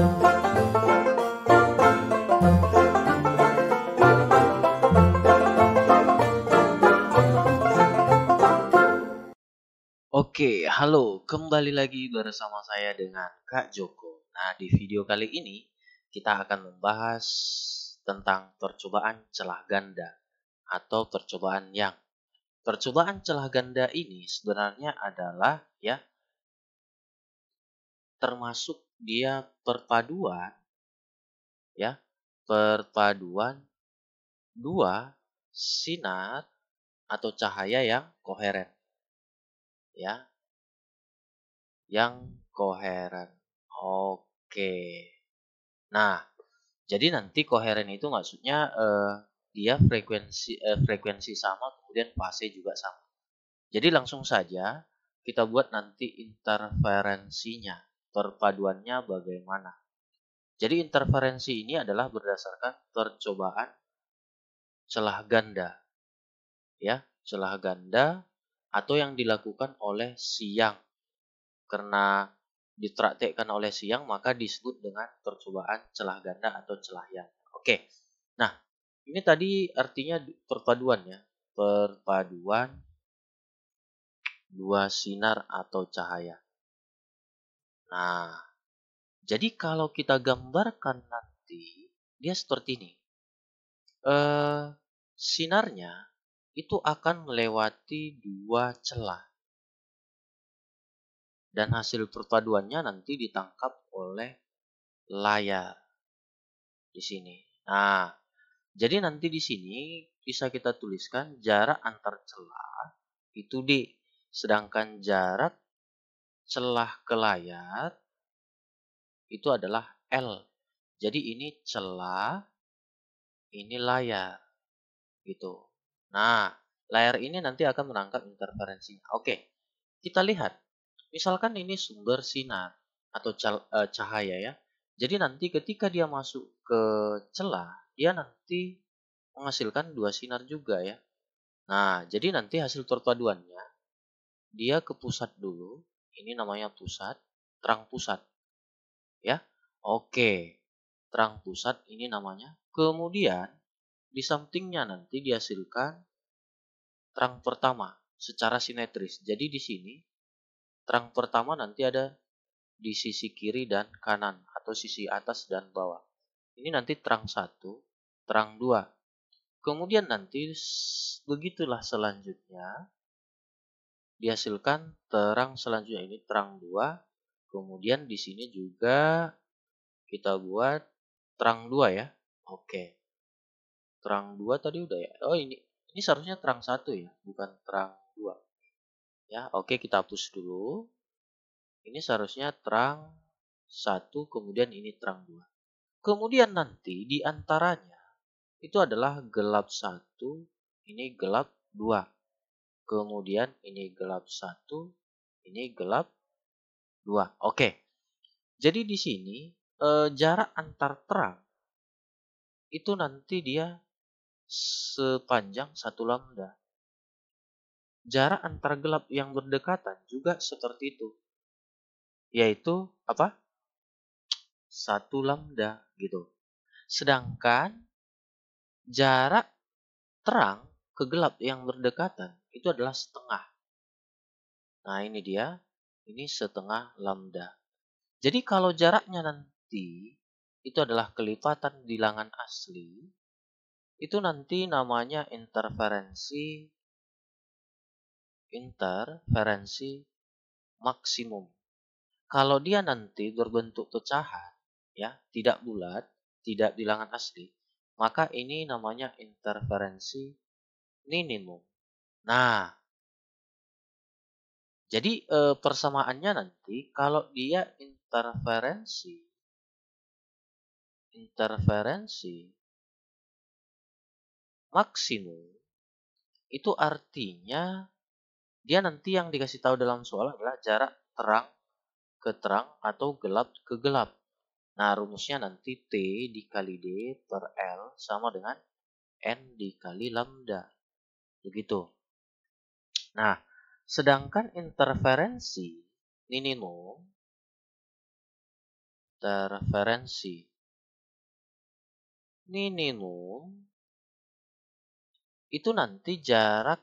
Oke, halo, kembali lagi bersama saya dengan Kak Joko. Nah, di video kali ini kita akan membahas tentang percobaan celah ganda atau percobaan yang. Percobaan celah ganda ini sebenarnya adalah termasuk dia perpaduan perpaduan dua sinar atau cahaya yang koheren ya, yang koheren. Oke. Nah, jadi nanti koheren itu maksudnya dia frekuensi sama, kemudian fase juga sama. Jadi langsung saja kita buat nanti interferensinya, perpaduannya bagaimana. Jadi interferensi ini adalah berdasarkan percobaan celah ganda, celah ganda atau yang dilakukan oleh siang. Karena dipraktekkan oleh siang maka disebut dengan percobaan celah ganda atau celah yang. Oke. Nah, ini tadi artinya perpaduan ya. Perpaduan dua sinar atau cahaya. Nah, jadi kalau kita gambarkan nanti dia seperti ini. Sinarnya itu akan melewati dua celah. Dan hasil perpaduannya nanti ditangkap oleh layar di sini. Nah, jadi nanti di sini bisa kita tuliskan jarak antar celah itu D, sedangkan jarak celah ke layar itu adalah L. Jadi ini celah, ini layar gitu. Nah, layar ini nanti akan menangkap interferensinya. Oke, kita lihat. Misalkan ini sumber sinar atau cahaya ya. Jadi nanti ketika dia masuk ke celah, dia nanti menghasilkan dua sinar juga ya. Nah, jadi nanti hasil perpaduannya, dia ke pusat dulu. Ini namanya pusat, terang pusat. Ya, oke. Terang pusat ini namanya. Kemudian, di sampingnya nanti dihasilkan terang pertama secara simetris. Jadi di sini, terang pertama nanti ada di sisi kiri dan kanan atau sisi atas dan bawah. Ini nanti terang satu, terang dua. Kemudian nanti begitulah selanjutnya dihasilkan terang selanjutnya ini terang dua. Kemudian di sini juga kita buat terang dua ya. Oke. Terang dua tadi udah ya. Oh ini seharusnya terang satu ya, bukan terang dua. Ya, oke kita hapus dulu. Ini seharusnya terang satu, kemudian ini terang dua. Kemudian nanti di antaranya itu adalah gelap satu, ini gelap dua. Kemudian ini gelap satu, ini gelap dua. Oke. Jadi di sini jarak antar terang itu nanti dia sepanjang 1 lambda. Jarak antar gelap yang berdekatan juga seperti itu. Yaitu apa? 1 lambda gitu. Sedangkan jarak terang ke gelap yang berdekatan itu adalah setengah. Nah, ini dia. Ini setengah lambda. Jadi kalau jaraknya nanti itu adalah kelipatan bilangan asli, itu nanti namanya interferensi maksimum. Kalau dia nanti berbentuk pecahan, ya, tidak bulat, tidak bilangan asli, maka ini namanya interferensi minimum. Nah, jadi persamaannya nanti kalau dia interferensi maksimum itu artinya dia nanti yang dikasih tahu dalam soal adalah jarak terang ke terang atau gelap ke gelap. Nah, rumusnya nanti T dikali D per L sama dengan N dikali lambda. Begitu. Nah, sedangkan interferensi minimum interferensi minimum itu nanti jarak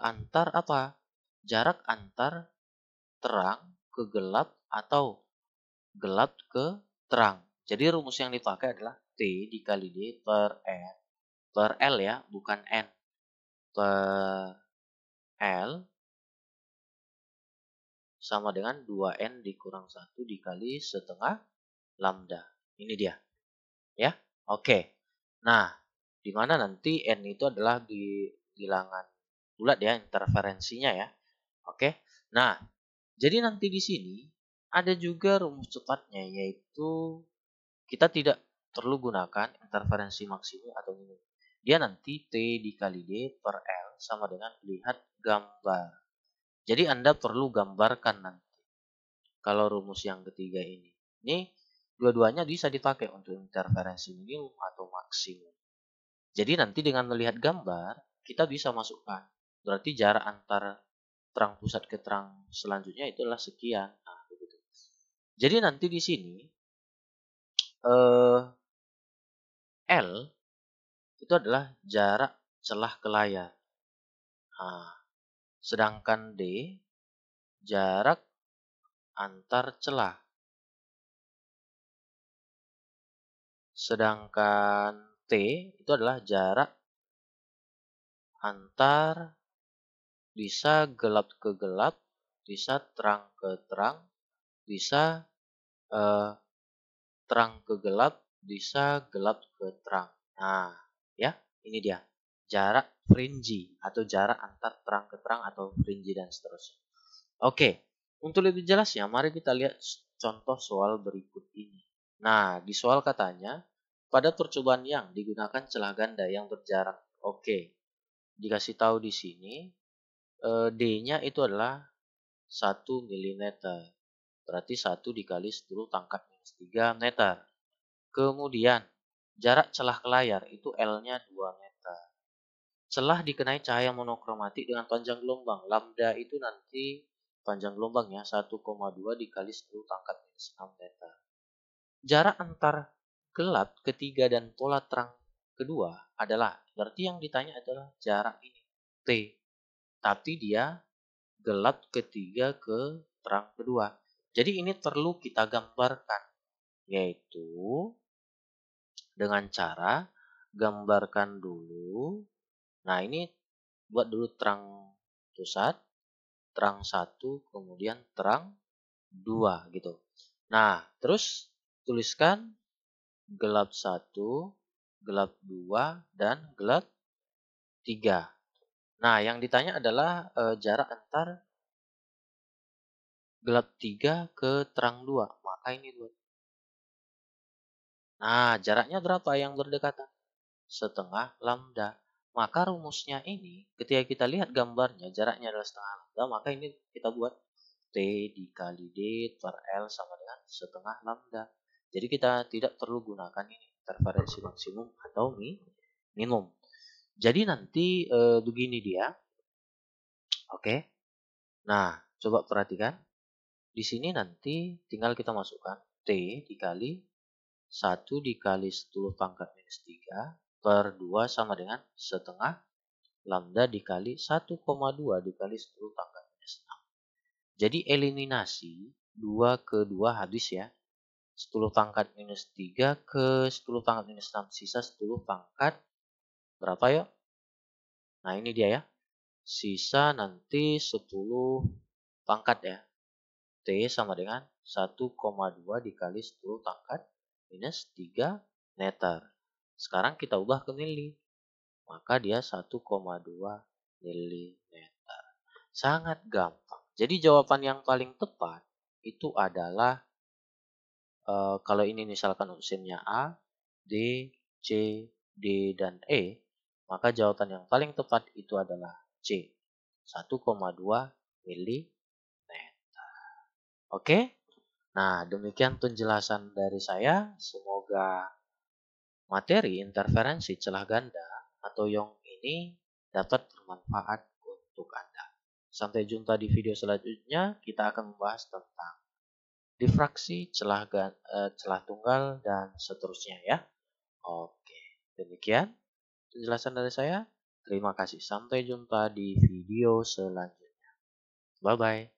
antar apa? Jarak antar terang ke gelap atau gelap ke terang. Jadi rumus yang dipakai adalah T dikali D per L ya, bukan N. Per L sama dengan 2N dikurang 1 dikali setengah lambda. Ini dia. Ya, oke. Nah, di mana nanti N itu adalah bilangan bulat ya, interferensinya ya. Oke. Nah, jadi nanti di sini ada juga rumus cepatnya, yaitu kita tidak perlu gunakan interferensi maksimum atau minimum. Dia nanti T dikali D per L sama dengan lihat gambar. Jadi Anda perlu gambarkan nanti kalau rumus yang ketiga ini. Ini dua-duanya bisa dipakai untuk interferensi minimum atau maksimum. Jadi nanti dengan melihat gambar, kita bisa masukkan. Berarti jarak antara terang pusat ke terang selanjutnya itu adalah sekian. Nah, begitu. Jadi nanti di sini L itu adalah jarak celah ke layar. Nah, sedangkan D jarak antar celah. Sedangkan T itu adalah jarak antar bisa gelap ke gelap, bisa terang ke terang, bisa eh, terang ke gelap, bisa gelap ke terang. Nah, ya, ini dia. Jarak fringi atau jarak antar terang ke terang atau fringi dan seterusnya. Oke, untuk lebih jelasnya, mari kita lihat contoh soal berikut ini. Nah, di soal katanya, pada percobaan yang digunakan celah ganda yang berjarak. Oke, dikasih tahu di sini, D-nya itu adalah 1 mm. Berarti 1 dikali 10 pangkat minus 3 meter. Kemudian, jarak celah ke layar itu L-nya 2 meter. Celah dikenai cahaya monokromatik dengan panjang gelombang. Lambda itu nanti panjang gelombangnya 1,2 dikali 10 pangkat minus 6 meter. Jarak antar gelap ketiga dan pola terang kedua adalah, berarti yang ditanya adalah jarak ini, T. Tapi dia gelap ketiga ke terang kedua. Jadi ini perlu kita gambarkan, yaitu dengan cara gambarkan dulu. Nah, ini buat dulu terang pusat, terang 1, kemudian terang 2 gitu. Nah, terus tuliskan gelap 1, gelap 2, dan gelap 3. Nah, yang ditanya adalah jarak antar gelap 3 ke terang 2. Maka ini 2. Nah, jaraknya berapa yang berdekatan? Setengah lambda. Maka rumusnya ini, ketika kita lihat gambarnya, jaraknya adalah setengah lambda, maka ini kita buat T dikali D per L sama dengan setengah lambda. Jadi kita tidak perlu gunakan ini, interferensi maksimum atau minimum. Jadi nanti begini dia. Oke. Nah, coba perhatikan. Di sini nanti tinggal kita masukkan T dikali 1 dikali 10 pangkat minus 3 per 2 sama dengan setengah lambda dikali 1,2 dikali 10 pangkat minus 6. Jadi eliminasi 2 ke 2 habis ya. 10 pangkat minus 3 ke 10 pangkat minus 6. Sisa 10 pangkat berapa ya? Nah ini dia ya. Sisa nanti 10 pangkat ya. T sama dengan 1,2 dikali 10 pangkat minus 3 meter. Sekarang kita ubah ke mili. Maka dia 1,2 milimeter. Sangat gampang. Jadi jawaban yang paling tepat itu adalah kalau ini misalkan opsinya A, D, C, D, dan E, maka jawaban yang paling tepat itu adalah C, 1,2 milimeter. Oke? Nah, demikian penjelasan dari saya. Semoga materi interferensi celah ganda atau Young ini dapat bermanfaat untuk Anda. Sampai jumpa di video selanjutnya, kita akan membahas tentang difraksi, celah tunggal, dan seterusnya ya. Oke, demikian penjelasan dari saya. Terima kasih. Sampai jumpa di video selanjutnya. Bye-bye.